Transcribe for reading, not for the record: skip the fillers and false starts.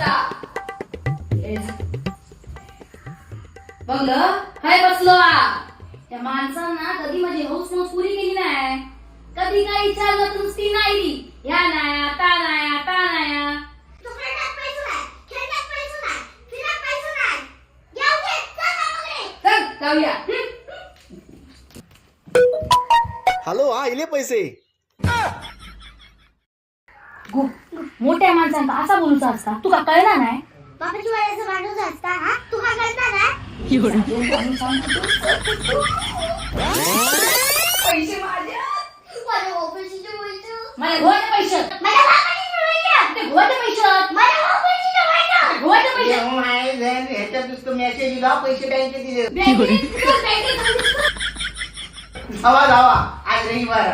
होता. बघलं हाय बसलो त्या माणसांना कधी माझी हौस मौस पुरी केली नाही. कधी काही विचारलं तर नुसती नाही ती या नाही आता नाही आता नाही. चल जाऊया. हॅलो हा इले पैसे मोठ्या माणसांचा असा बोलूचा असता तुका कळला नाही. बापाची वयाचं माणूस असता हा तुका कळता ना. पैसे माझे माझ्या ऑफिसचे पैसे मला गोवाचे पैसे माझ्या बापाची वयाचं ते गोवाचे पैसे माझ्या ऑफिसचे वयाचं गोवाचे पैसे ह्याच्यात मेसेज दिला पैसे बँकेत दिले. बँकेत धावा धावा आज रविवार.